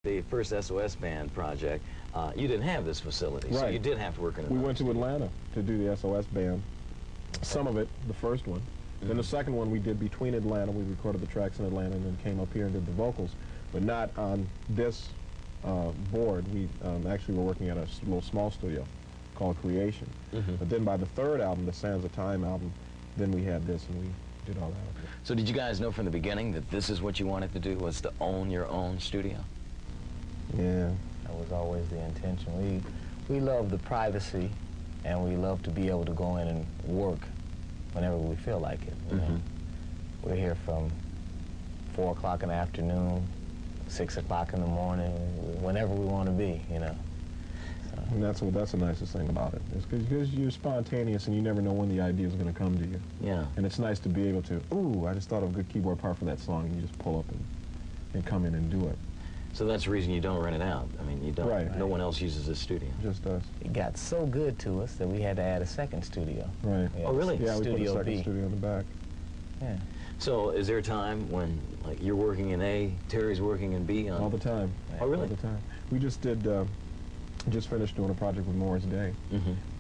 the first SOS Band project, you didn't have this facility, so Right. you did have to work in a We went to Atlanta to do the SOS Band. Some of it, the first one. Then the second one we did between Atlanta. We recorded the tracks in Atlanta and then came up here and did the vocals, but not on this board. We actually were working at a little small studio called Creation. But then by the third album, the Sands of Time album, then we had this and we did all that. So did you guys know from the beginning that this is what you wanted to do, was to own your own studio? Yeah. That was always the intention. We love the privacy, and we love to be able to go in and work whenever we feel like it. You know? We're here from 4 o'clock in the afternoon, 6 o'clock in the morning, whenever we want to be, you know. So. And that's the nicest thing about it. It's because you're spontaneous and you never know when the idea is going to come to you. Yeah. And it's nice to be able to, ooh, I just thought of a good keyboard part for that song, and you just pull up and come in and do it. So that's the reason you don't rent it out. I mean, you don't. Right. No one else uses this studio. Just us. It got so good to us that we had to add a second studio. Right. Yeah, Oh, really? Yeah, we put a Studio second B. studio in the back. Yeah. So is there a time when, like, you're working in A, Terry's working in B? All the time. Oh, really? All the time. We just did, just finished doing a project with Morris Day.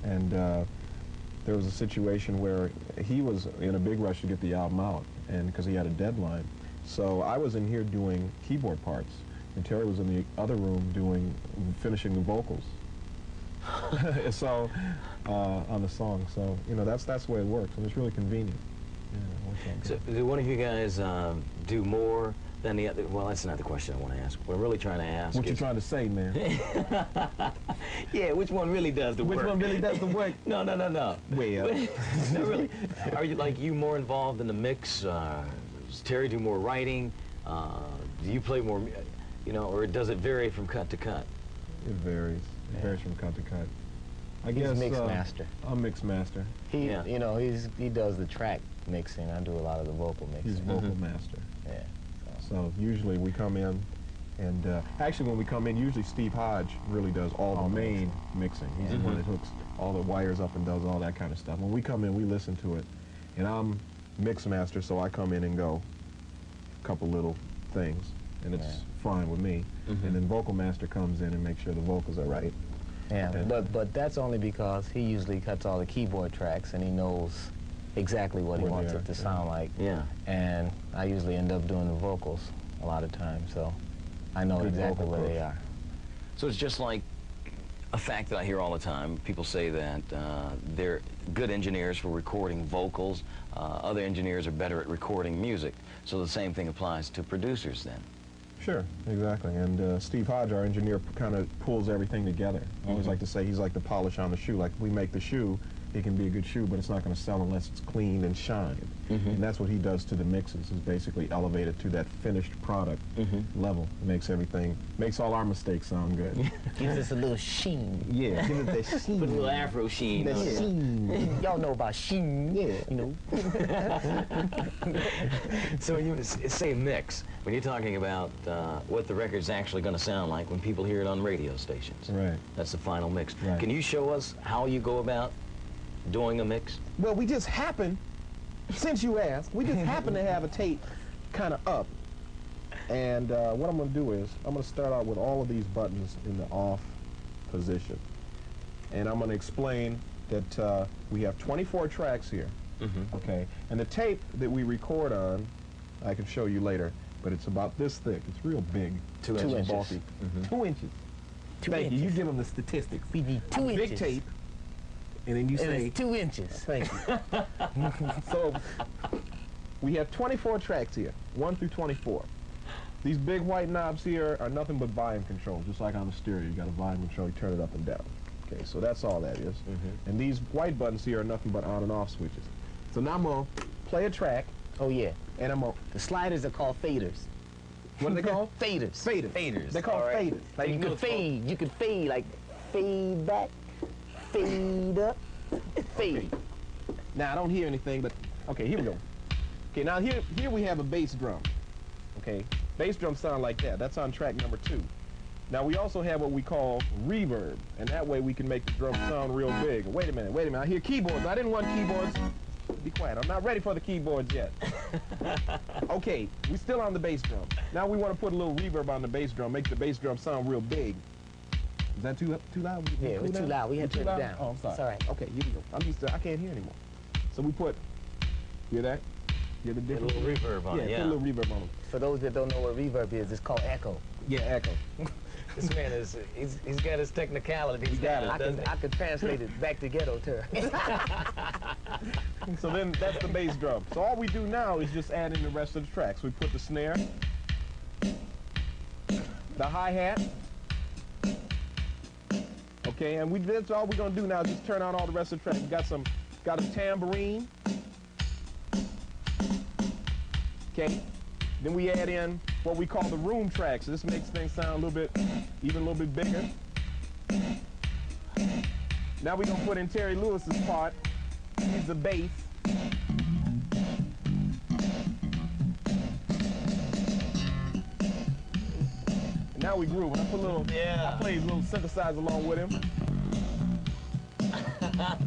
And there was a situation where he was in a big rush to get the album out, and because he had a deadline. So I was in here doing keyboard parts, and Terry was in the other room finishing the vocals. So on the song. So you know that's the way it works, and it's really convenient. Yeah, it works out So good. do one of you guys do more than the other? Well, that's not the question I want to ask. What I'm really trying to ask What you is... trying to say, man? Yeah, which one really does the work? Which one really does the work? No. Well. No, really. Are you, like, you more involved in the mix? Does Terry do more writing? Do you play more, you know, or does it vary from cut to cut? It varies. It varies from cut to cut. I He's guess mix master. I'm mix master. Yeah. You know, he does the track mixing. I do a lot of the vocal mixing. He's vocal master. Yeah. So usually we come in, and actually when we come in, usually Steve Hodge really does all the main mixing. He's the one that hooks all the wires up and does all that kind of stuff. When we come in, we listen to it, and I'm mix master, so I come in and go a couple little things, and it's fine with me. And then vocal master comes in and makes sure the vocals are right. Yeah, Okay. but that's only because he usually cuts all the keyboard tracks, and he knows exactly what he Where they wants are, it to yeah. sound like. Yeah. And I usually end up doing the vocals a lot of times, so I know Good exactly vocal where they coach. are. So it's just like a fact that I hear all the time. People say that they're good engineers for recording vocals. Other engineers are better at recording music. So the same thing applies to producers then. Sure, exactly. And Steve Hodge, our engineer, kind of pulls everything together. I always like to say he's like the polish on the shoe. Like, if we make the shoe, it can be a good shoe, but it's not going to sell unless it's clean and shined. And that's what he does to the mixes, is basically elevate it to that finished product level. Makes everything, makes all our mistakes sound good. Gives us a little sheen. Yeah, give it that sheen. Put a little Afro sheen The on it. sheen. Y'all know about sheen. Yeah. You know. So when you say mix, when you're talking about what the record's actually going to sound like when people hear it on radio stations. Right. That's the final mix. Right. Can you show us how you go about doing a mix? Well, we just happen, since you asked, we just happen to have a tape kind of up. And what I'm going to do is, I'm going to start out with all of these buttons in the off position. And I'm going to explain that we have 24 tracks here. Okay. And the tape that we record on, I can show you later, but it's about this thick. It's real big. 2 inches. Bulky. 2 inches. 2 Thank you. You inches. give them the statistics. We need 2 Big inches. tape. And then you And say, it's 2 inches. thank you. So we have 24 tracks here, 1 through 24. These big white knobs here are nothing but volume control, just like on the stereo. You got a volume control, you turn it up and down. Okay, so that's all that is. And these white buttons here are nothing but on and off switches. So now I'm gonna play a track, Oh yeah. and I'm gonna, The sliders are called faders. what are they called? Faders. Faders. Faders. They're called all right? faders. Like you can fade. You can fade like fade back, fade up, fade. Now I don't hear anything, but okay, here we go. Okay, now here we have a bass drum. Okay, bass drums sound like that. That's on track number 2. Now we also have what we call reverb, and that way we can make the drum sound real big. Wait a minute, I hear keyboards. I didn't want keyboards. Be quiet. I'm not ready for the keyboards yet. Okay, we still on the bass drum. Now we want to put a little reverb on the bass drum, make the bass drum sound real big. Is that too loud? Yeah, it was too loud. We had to turn it down. Oh, I'm sorry. It's all right. Okay, here we go. I'm used to. I can't hear anymore. So we put. Hear that? Hear the Put a difference? little reverb on it, Yeah, yeah. put a little reverb on it. For those that don't know what reverb is, it's called echo. Yeah, echo. This man he's got his technicalities. We got it. I could translate it back to ghetto terms. So then that's the bass drum. So all we do now is just add in the rest of the tracks. We put the snare, the hi-hat. Okay, and that's all we're gonna do now is just turn on all the rest of the tracks. We got a tambourine. Okay. Then we add in what we call the room tracks. This makes things sound even a little bit bigger. Now we're gonna put in Terry Lewis's part. He's the bass. And now we groove. And I put a little, Yeah. I played a little synthesizer along with him. Now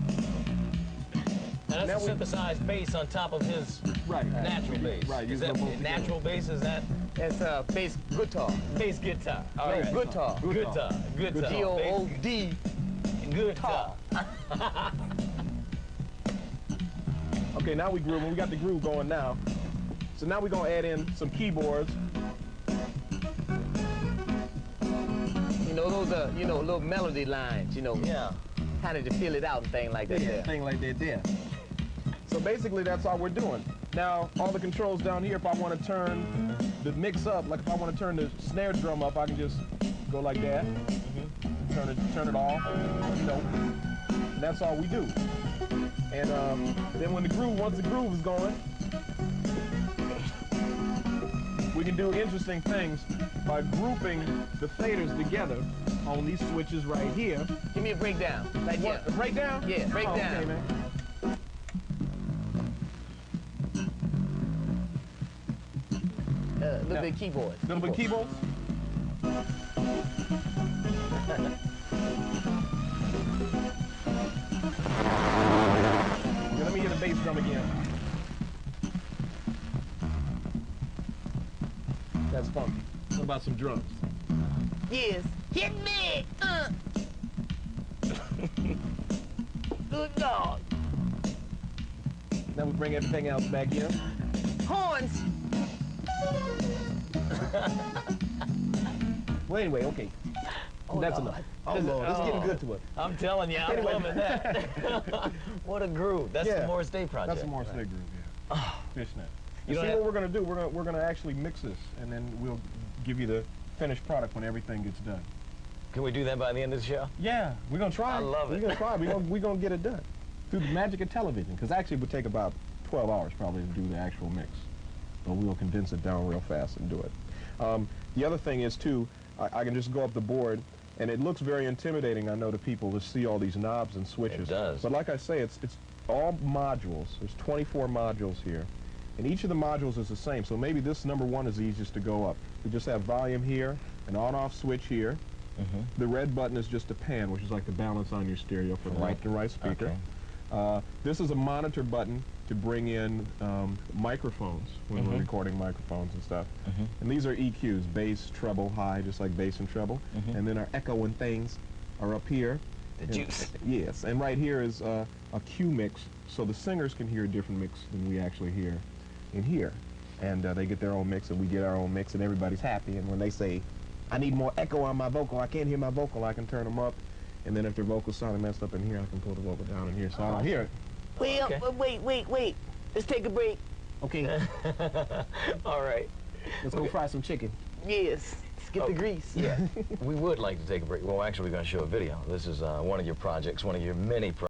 Now that's a we- synthesized bass on top of his natural bass. Right, Is use that them both natural bass? Is that That's bass guitar. bass guitar? All No, right. guitar. Guitar. G-O-O-D. Guitar. Okay, now we groove. We got the groove going now. So now we're gonna add in some keyboards. You know, those are, little melody lines, Yeah. kind of to fill it out and things like that. there. Thing like that there. So basically that's all we're doing. Now, all the controls down here, if I want to turn the mix up, like if I want to turn the snare drum up, I can just go like that. Turn it off, And that's all we do. And then once the groove is going, we can do interesting things by grouping the faders together on these switches right here. Give me a breakdown. Right here. What, breakdown? Yeah, breakdown. Okay, man. A little bit of keyboard. Little bit keyboards. Yeah, let me hear the bass drum again. That's funky. What about some drums? Yes. Hit me! Good dog. Now we bring everything else back in. Horns. Well, anyway, okay. That's Lord. enough. Oh, Lord, this is getting good to us. I'm telling you, I'm Anyway. loving that. What a groove. That's Yeah. the Morris Day project. That's a Morris Day groove, yeah. Fishnet. You You don't see have- what we're gonna do? We're gonna actually mix this, and then we'll give you the finished product when everything gets done. Can we do that by the end of the show? Yeah, we're gonna try. I love it. We're gonna try. We're gonna get it done through the magic of television. Because actually, it would take about 12 hours probably to do the actual mix, but we'll condense it down real fast and do it. The other thing is too, I can just go up the board, and it looks very intimidating, I know, to people to see all these knobs and switches. It does. But like I say, it's all modules. There's 24 modules here, and each of the modules is the same. So maybe this number one is the easiest to go up. We just have volume here, an on-off switch here. The red button is just a pan, which is like the balance on your stereo for the right to right speaker. Okay. This is a monitor button to bring in microphones when we're recording microphones and stuff. And these are EQs, bass, treble, high, just like bass and treble. And then our echo and things are up here. The And- juice. Yes, and right here is a Q mix, so the singers can hear a different mix than we actually hear in here. And they get their own mix, and we get our own mix, and everybody's happy. And when they say, I need more echo on my vocal, I can't hear my vocal, I can turn them up. And then if their vocals sounding messed up in here, I can pull the vocal down in here, so I don't hear it. Wait, Okay. wait. Let's take a break. Okay, All right. let's go fry some chicken. Yes. Let's get the grease. Yeah. We would like to take a break. Well, actually, we're going to show a video. This is one of your projects, one of your many projects.